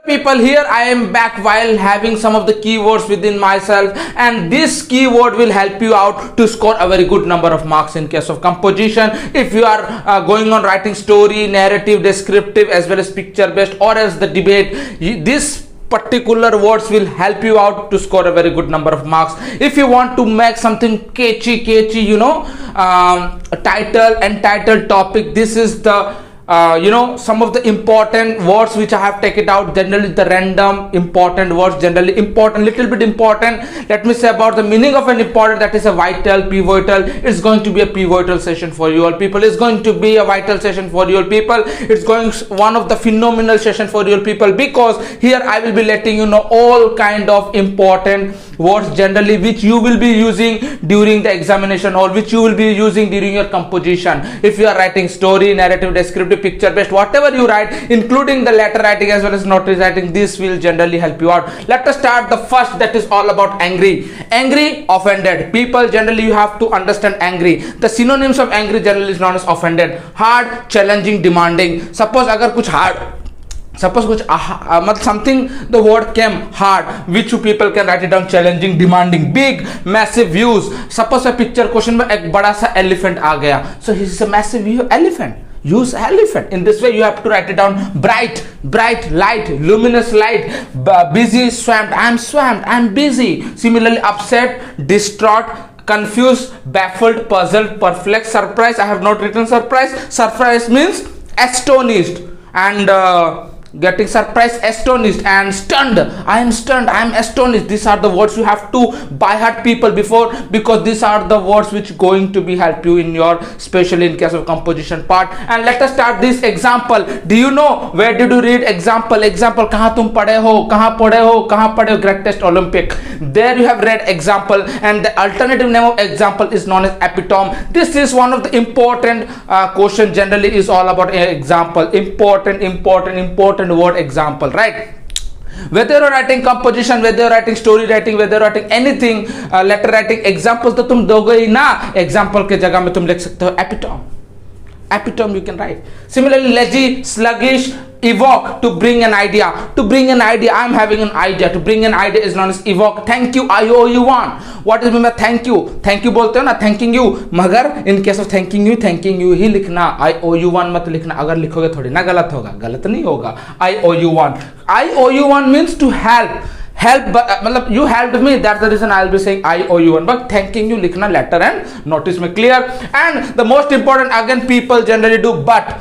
People, here I am back while having some of the keywords within myself, and this keyword will help you out to score a very good number of marks in case of composition. If you are going on writing story, narrative, descriptive, as well as picture based, or as the debate, this particular words will help you out to score a very good number of marks. If you want to make something catchy, title and title topic, this is the some of the important words which I have taken out. Generally the random important words, generally important, little bit important. Let me say about the meaning of an important, that is a vital, pivotal. It's going to be a pivotal session for you all people. It's going to be a vital session for you all people. It's going one of the phenomenal session for you all people, because here I will be letting you know all kind of important words generally which you will be using during the examination, or which you will be using during your composition. If you are writing story, narrative, descriptive, picture based, whatever you write, including the letter writing as well as notice writing, this will generally help you out. Let us start the first, that is all about angry. Angry, offended. People, generally you have to understand angry. The synonyms of angry generally is known as offended. Hard, challenging, demanding. Suppose agar kuch hard, something, the word came hard, which you people can write it down, challenging, demanding. Big, massive views. Suppose a picture question mein ek bada sa elephant aa gaya, so he is a massive view elephant. Use elephant. In this way you have to write it down. Bright, light, luminous light. Busy, swamped. I'm busy. Similarly, upset, distraught, confused, baffled, puzzled, perplexed, surprised. I have not written surprise. Surprise means astonished, and getting surprised, astonished, and stunned. I am stunned, I am astonished. These are the words you have to by heart people before, because these are the words which going to be help you in your, especially in case of composition part. And let us start this example. Do you know where did you read example? Kahan tum padhe ho, Great Test Olympic. There you have read example, and the alternative name of example is known as epitome. This is one of the important question, generally is all about example. Important word example, right? Whether you're writing composition, whether you're writing story writing, whether you're writing anything, letter writing, example तो तुम दोगे ही ना. Example के जगह में तुम लिख सकते हो epitome you can write. Similarly, lazy, sluggish, evoke, to bring an idea. I'm having an idea. To bring an idea is known as evoke. Thank you, I owe you one. What is mean by thank you? Thank you बोलते हो ना, thanking you. मगर in case of thanking you ही लिखना. I owe you one मत लिखना. अगर लिखोगे थोड़ी ना गलत होगा, गलत नहीं होगा. I owe you one means to help, but you helped me, that's the reason I'll be saying I owe you one. But thanking you likhna letter and notice me, clear. And the most important, again, people generally do but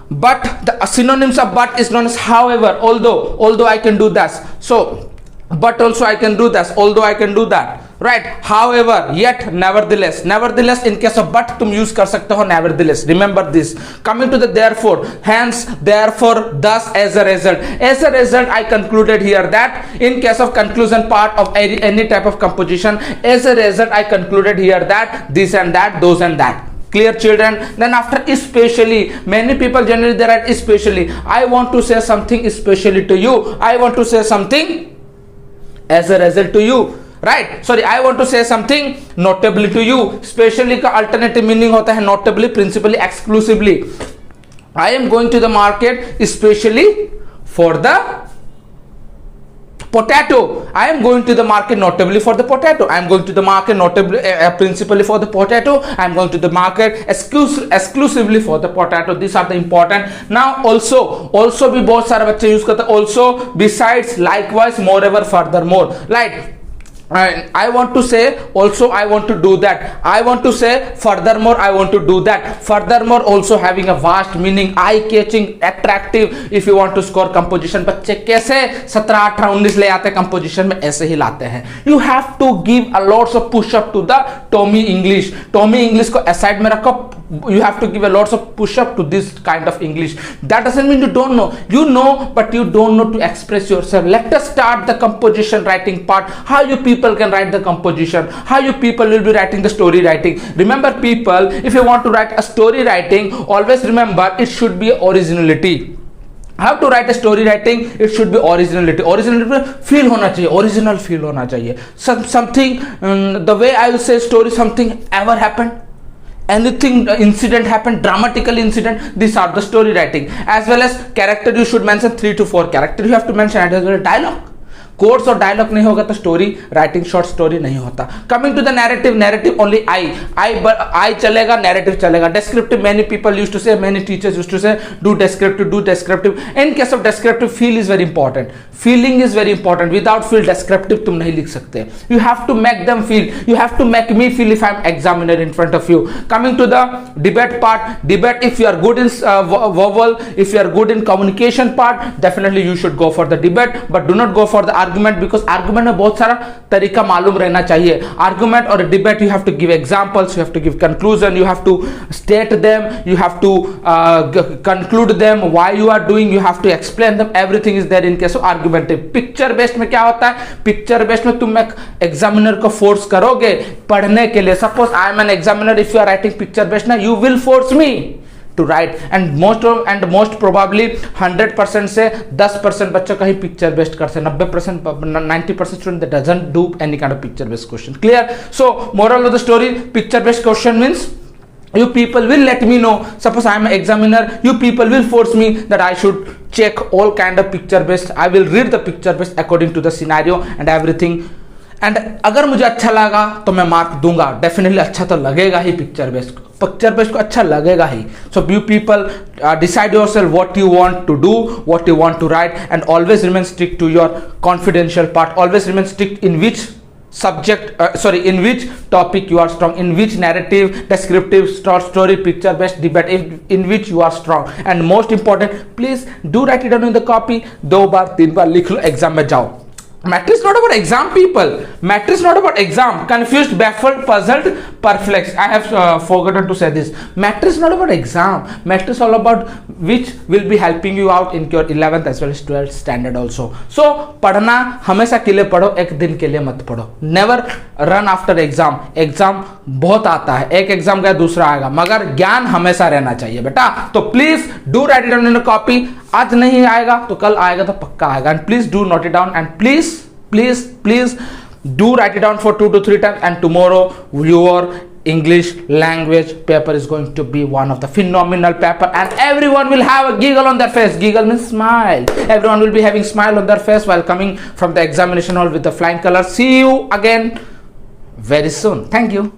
the synonyms of but is known as however, although I can do this, so but also I can do this, although I can do that, right? However, yet, nevertheless in case of but tum use kar sakte ho nevertheless. Remember this. Coming to the therefore, hence, therefore, thus, as a result, I concluded here that in case of conclusion part of any type of composition, as a result I concluded here that this and that, those and that. Clear, children? Then after especially, many people generally they write especially. I want to say something especially to you. I want to say something as a result to you, right? Sorry, I want to say something notably to you. Specially का alternative meaning होता है notably, principally, exclusively. I am going to the market especially for the potato. I am going to the market notably for the potato. I am going to the market notably, principally for the potato. I am going to the market exclusively for the potato. These are the important. Now also भी बहुत सारे बच्चे use करते हैं. Also, besides, likewise, moreover, furthermore, right? I want to say also I want to do that. I want to say furthermore I want to do that. Furthermore also having a vast meaning, eye-catching, attractive. If you want to score composition, बच्चे कैसे 17, 18, 19 ले आते हैं composition में, ऐसे ही लाते हैं. You have to give a lots of push up to the Tommy English को aside में रखो. You have to give a lots of push up to this kind of English. That doesn't mean you don't know. You know, but you don't know to express yourself. Let us start the composition writing part. How you people can write the composition, how you people will be writing the story writing. Remember people, if you want to write a story writing, always remember it should be originality. How to write a story writing? It should be originality. Feel होना चाहिए, original feel होना चाहिए. Something, the way I will say story, something ever happened. anything incident happened, dramatical incident, these are the story writing. As well as character, you should mention 3 to 4 character you have to mention, as well as dialogue. Quotes और dialogue नहीं होगा तो story writing short story नहीं होता. Coming to the narrative, narrative only I चलेगा, narrative चलेगा. Descriptive, many people used to say, many teachers used to say do descriptive. In case of descriptive, feel is very important. Feeling is very important. Without feel descriptive तुम नहीं लिख सकते. You have to make them feel, you have to make me feel if I am examiner in front of you. Coming to the debate part, debate if you are good in verbal, if you are good in communication part, definitely you should go for the debate, but do not go for the argument, because argument में बहुत सारा तरीका मालूम रहना चाहिए. Argument or a debate, you have to give examples, you have to give conclusion, you have to state them, you have to conclude them, why you are doing, you have to explain them, everything is there in case of argumentative. Picture based में क्या होता है? Picture based में तुम एक examiner को force करोगे पढ़ने के लिए. Suppose I am an examiner, if you are writing picture based ना, you will force me to write, and most probably 100% से 10% बच्चों का ही picture based करते हैं. 90% 90% student that doesn't do any kind of picture based question. Clear? So moral of the story, picture based question means you people will let me know. Suppose I am an examiner, you people will force me that I should check all kind of picture based. I will read the picture based according to the scenario and everything. And अगर मुझे अच्छा लगा तो मैं mark दूंगा. Definitely अच्छा तो लगेगा ही, पिक्चर बेस्ड को अच्छा लगेगा ही. So you people decide yourself what you want to do, what you want to write, and always remain strict to your confidential part. Always remain strict in which subject, in which topic you are strong, in which narrative, descriptive, story, picture based, debate, in which you are strong. And most important, please do write it down in the copy. 2 बार 3 बार लिख लो, exam में जाओ. Matter is not about exam, people. Matter is not about exam. Confused, baffled, puzzled, perplexed. I have forgotten to say this. Matter is not about exam. Matter is all about which will be helping you out in your 11th as well as 12th standard also. So पढ़ना हमेशा के लिए पढ़ो, एक दिन के लिए मत पढ़ो. Never run after exam. Exam बहुत आता है, एक एग्जाम गया दूसरा आएगा, मगर ज्ञान हमेशा रहना चाहिए बेटा. तो please do right it down in copy. आज नहीं आएगा तो कल आएगा तो पक्का आएगा. And please do not it down, and please do write it down for 2 to 3 times. And tomorrow your English language paper is going to be one of the phenomenal paper, and everyone will have a giggle on their face. Giggle means smile. Everyone will be having smile on their face while coming from the examination hall with the flying colors. See you again very soon. Thank you.